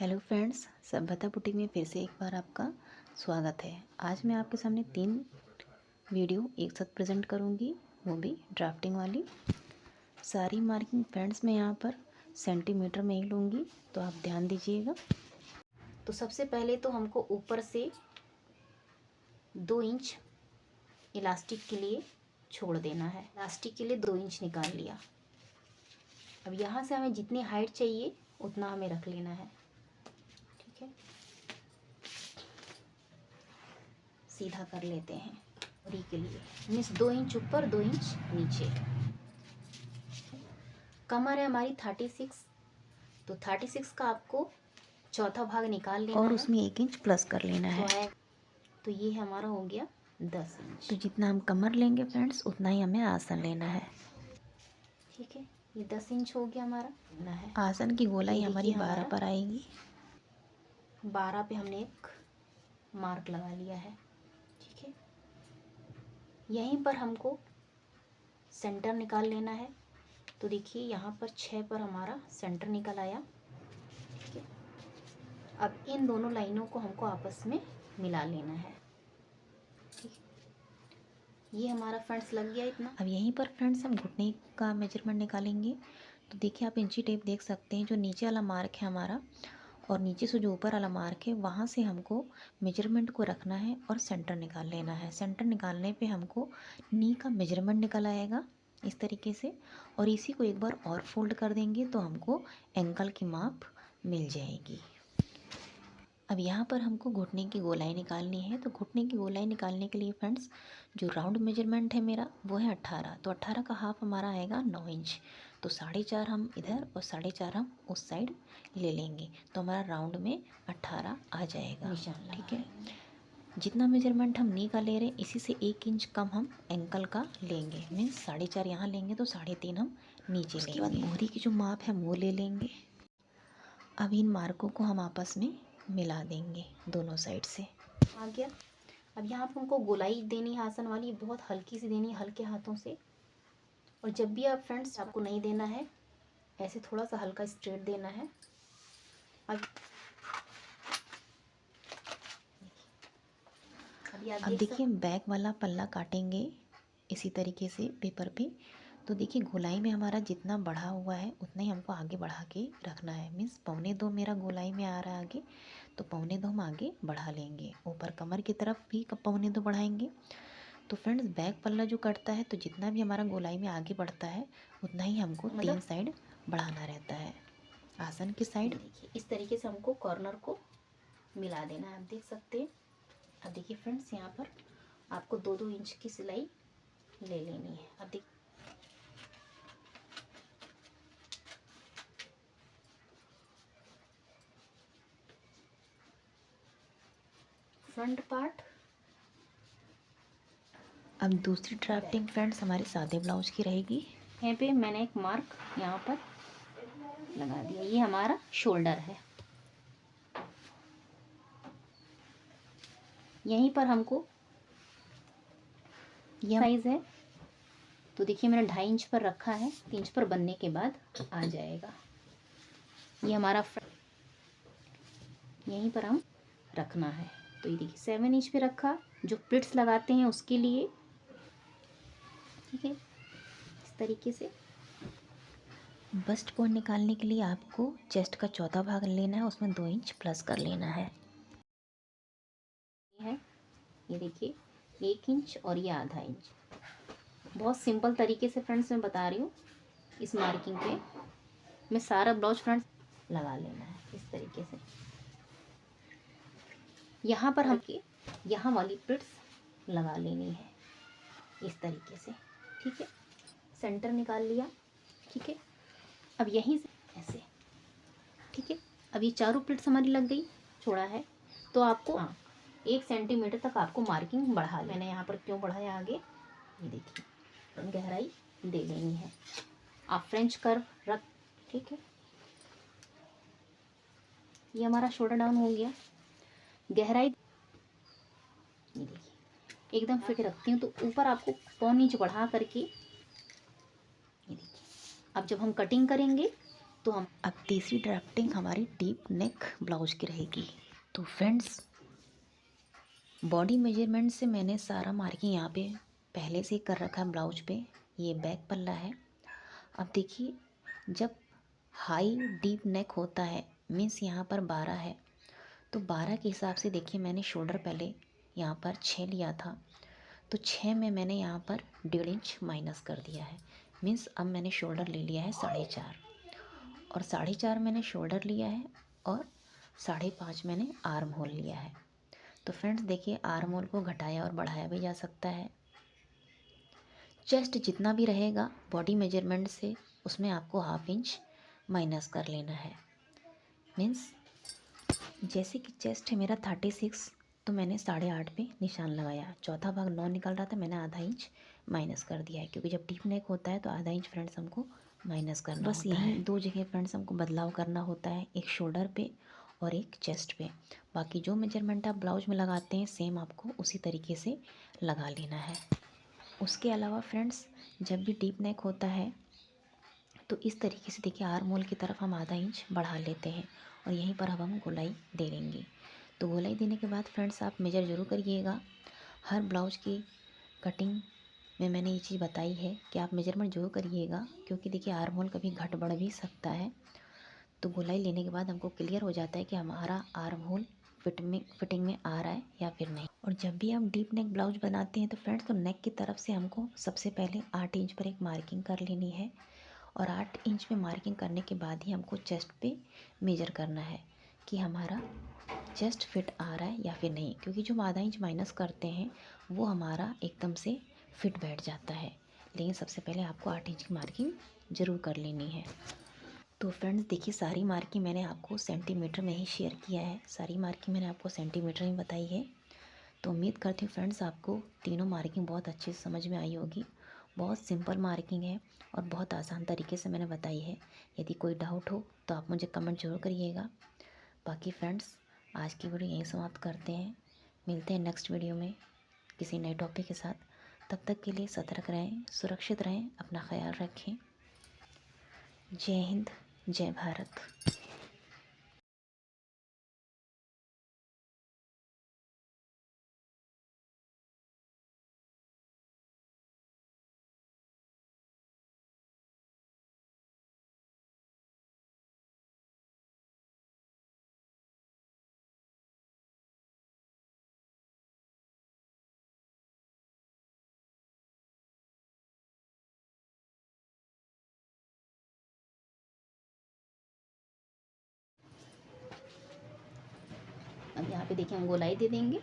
Hello friends, सभ्यता boutique में फिर से एक बार आपका स्वागत है। आज मैं आपके सामने 3 वीडियो एक साथ प्रेजेंट करूंगी, वो भी ड्राफ्टिंग वाली। सारी मार्किंग फ्रेंड्स मैं यहाँ पर सेंटीमीटर में ही लूँगी, तो आप ध्यान दीजिएगा। तो सबसे पहले तो हमको ऊपर से 2 इंच इलास्टिक के लिए छोड़ देना है। इलास्टिक के लिए 2 इंच निकाल लिया। अब यहाँ से हमें जितनी हाइट चाहिए उतना हमें रख लेना है। सीधा कर लेते हैं री के लिए, मीन्स 2 इंच ऊपर 2 इंच नीचे। कमर है हमारी 36, तो 36 का आपको चौथा भाग निकाल लेना और उसमें 1 इंच प्लस कर लेना है। तो ये हमारा हो गया 10 इंच। तो जितना हम कमर लेंगे फ्रेंड्स उतना ही हमें आसन लेना है। ठीक है, ये 10 इंच हो गया हमारा लेना है। आसन की गोलाई हमारी 12 पर आएगी। 12 पे हमने एक मार्क लगा लिया है। ठीक है, यहीं पर हमको सेंटर निकाल लेना है। तो देखिए यहाँ पर 6 पर हमारा सेंटर निकल आया। ठीक है, अब इन दोनों लाइनों को हमको आपस में मिला लेना है। ठीक है, ये हमारा फ्रेंड्स लग गया इतना। अब यहीं पर फ्रेंड्स हम घुटने का मेजरमेंट निकालेंगे। तो देखिए आप इंची टेप देख सकते हैं, जो नीचे वाला मार्क है हमारा और नीचे से जो ऊपर वाला मार्क है, वहाँ से हमको मेजरमेंट को रखना है और सेंटर निकाल लेना है। सेंटर निकालने पे हमको नी का मेजरमेंट निकल आएगा इस तरीके से, और इसी को एक बार और फोल्ड कर देंगे तो हमको एंकल की माप मिल जाएगी। अब यहाँ पर हमको घुटने की गोलाई निकालनी है। तो घुटने की गोलाई निकालने के लिए फ्रेंड्स जो राउंड मेजरमेंट है मेरा वो है 18। तो 18 का हाफ हमारा आएगा 9 इंच। तो 4.5 हम इधर और 4.5 हम उस साइड ले लेंगे, तो हमारा राउंड में 18 आ जाएगा। ठीक है, जितना मेजरमेंट हम नी का ले रहे हैं इसी से 1 इंच कम हम एंकल का लेंगे, मीन्स 4.5 यहाँ लेंगे तो 3.5 हम नीचे लेंगे। उसके बाद मोहरी की जो माप है वो ले लेंगे। अब इन मार्कों को हम आपस में मिला देंगे दोनों साइड से। आ गया। अब यहाँ पर हमको गोलाई देनी है आसन वाली, बहुत हल्की सी देनी है, हल्के हाथों से। और जब भी आप फ्रेंड्स आपको नहीं देना है, ऐसे थोड़ा सा हल्का स्ट्रेट देना है। अब देखिए बैक वाला पल्ला काटेंगे इसी तरीके से पेपर पे। तो देखिए गोलाई में हमारा जितना बढ़ा हुआ है उतना ही हमको आगे बढ़ा के रखना है, मीन्स 1.25 मेरा गोलाई में आ रहा है आगे, तो 1.25 हम आगे बढ़ा लेंगे। ऊपर कमर की तरफ भी 1.25 बढ़ाएंगे। तो फ्रेंड्स बैक पल्ला जो कटता है, तो जितना भी हमारा गोलाई में आगे बढ़ता है उतना ही हमको 3 साइड बढ़ाना रहता है। आसन की साइड देखिए इस तरीके से हमको कॉर्नर को मिला देना है, आप देख सकते हैं। अब देखिए फ्रेंड्स यहाँ पर आपको 2-2 इंच की सिलाई ले लेनी है। अब देखिए फ्रंट पार्ट। अब दूसरी ड्राफ्टिंग फ्रेंड्स हमारे सादे ब्लाउज की रहेगी। यहाँ पे मैंने एक मार्क यहाँ पर लगा दिया, ये हमारा शोल्डर है। यहीं पर हमको यह साइज है, तो देखिए मैंने 2.5 इंच पर रखा है, 3 इंच पर बनने के बाद आ जाएगा। ये हमारा यहीं पर हम रखना है। तो ये देखिए 7 इंच पे रखा, जो प्लिट्स लगाते हैं उसके लिए। ठीक है, इस तरीके से। बस्ट पॉइंट निकालने के लिए आपको चेस्ट का चौथा भाग लेना है, उसमें 2 इंच प्लस कर लेना है। ये देखिए 1 इंच और ये ½ इंच। बहुत सिंपल तरीके से फ्रेंड्स मैं बता रही हूँ। इस मार्किंग पे मैं सारा ब्लाउज फ्रेंड्स लगा लेना है इस तरीके से। यहाँ पर हमके यहाँ वाली प्लिट्स लगा लेनी है इस तरीके से। ठीक है, सेंटर निकाल लिया। ठीक है, अब यहीं से ऐसे। ठीक है, अब ये चारों प्लिट्स हमारी लग गई, छोड़ा है तो आपको 1 सेंटीमीटर तक आपको मार्किंग बढ़ा। मैंने यहाँ पर क्यों बढ़ाया आगे, ये देखिए गहराई दे लेनी है। आप फ्रेंच कर्व रख। ठीक है, ये हमारा शोल्डर डाउन हो गया। गहराई ये देखिए एकदम फिट रखती हूँ, तो ऊपर आपको 1.25 इंच बढ़ा करके ये देखिए। अब जब हम कटिंग करेंगे तो हम अब तीसरी ड्राफ्टिंग हमारी डीप नेक ब्लाउज की रहेगी। तो फ्रेंड्स, बॉडी मेजरमेंट से मैंने सारा मार्किंग यहाँ पे पहले से ही कर रखा है ब्लाउज पे। ये बैक पल्ला है। अब देखिए, जब हाई डीप नेक होता है मीन्स यहाँ पर 12 है, तो 12 के हिसाब से देखिए मैंने शोल्डर पहले यहाँ पर 6 लिया था, तो 6 में मैंने यहाँ पर 1.5 इंच माइनस कर दिया है। मीन्स अब मैंने शोल्डर ले लिया है 4.5, और 4.5 मैंने शोल्डर लिया है, और 5.5 मैंने आर्म होल लिया है। तो फ्रेंड्स देखिए, आर्म होल को घटाया और बढ़ाया भी जा सकता है। चेस्ट जितना भी रहेगा बॉडी मेजरमेंट से, उसमें आपको 1/2 इंच माइनस कर लेना है। मीन्स जैसे कि चेस्ट है मेरा 36, तो मैंने 8.5 पे निशान लगाया। चौथा भाग 9 निकल रहा था, मैंने आधा इंच माइनस कर दिया है, क्योंकि जब डीप नेक होता है तो आधा इंच फ्रेंड्स हमको माइनस करना बस होता है। यही 2 जगह फ्रेंड्स हमको बदलाव करना होता है, एक शोल्डर पे और एक चेस्ट पे। बाकी जो मेजरमेंट आप ब्लाउज में लगाते हैं सेम आपको उसी तरीके से लगा लेना है। उसके अलावा फ्रेंड्स, जब भी डीप नेक होता है तो इस तरीके से देखिए आर्म होल की तरफ हम आधा इंच बढ़ा लेते हैं, और यहीं पर अब हम गोलाई दे देंगे। तो गोलाई देने के बाद फ्रेंड्स आप मेजर ज़रूर करिएगा। हर ब्लाउज की कटिंग में मैंने ये चीज़ बताई है कि आप मेजरमेंट जरूर करिएगा, क्योंकि देखिए आर्म होल कभी घट बढ़ भी सकता है। तो गोलाई लेने के बाद हमको क्लियर हो जाता है कि हमारा आर्म होल फिटिंग में आ रहा है या फिर नहीं। और जब भी हम डीप नेक ब्लाउज बनाते हैं तो फ्रेंड्स, तो नेक की तरफ से हमको सबसे पहले 8 इंच पर एक मार्किंग कर लेनी है, और 8 इंच में मार्किंग करने के बाद ही हमको चेस्ट पे मेजर करना है कि हमारा चेस्ट फिट आ रहा है या फिर नहीं, क्योंकि जो हम आधा इंच माइनस करते हैं वो हमारा एकदम से फिट बैठ जाता है। लेकिन सबसे पहले आपको 8 इंच की मार्किंग ज़रूर कर लेनी है। तो फ्रेंड्स देखिए, सारी मार्किंग मैंने आपको सेंटीमीटर में ही शेयर किया है, सारी मार्किंग मैंने आपको सेंटीमीटर में बताई है। तो उम्मीद करती हूँ फ्रेंड्स आपको तीनों मार्किंग बहुत अच्छे से समझ में आई होगी। बहुत सिंपल मार्किंग है और बहुत आसान तरीके से मैंने बताई है। यदि कोई डाउट हो तो आप मुझे कमेंट जरूर करिएगा। बाकी फ्रेंड्स, आज की वीडियो यहीं समाप्त करते हैं। मिलते हैं नेक्स्ट वीडियो में किसी नए टॉपिक के साथ। तब तक के लिए सतर्क रहें, सुरक्षित रहें, अपना ख्याल रखें। जय हिंद, जय भारत। अब यहाँ पे देखिए हम गोलाई दे देंगे।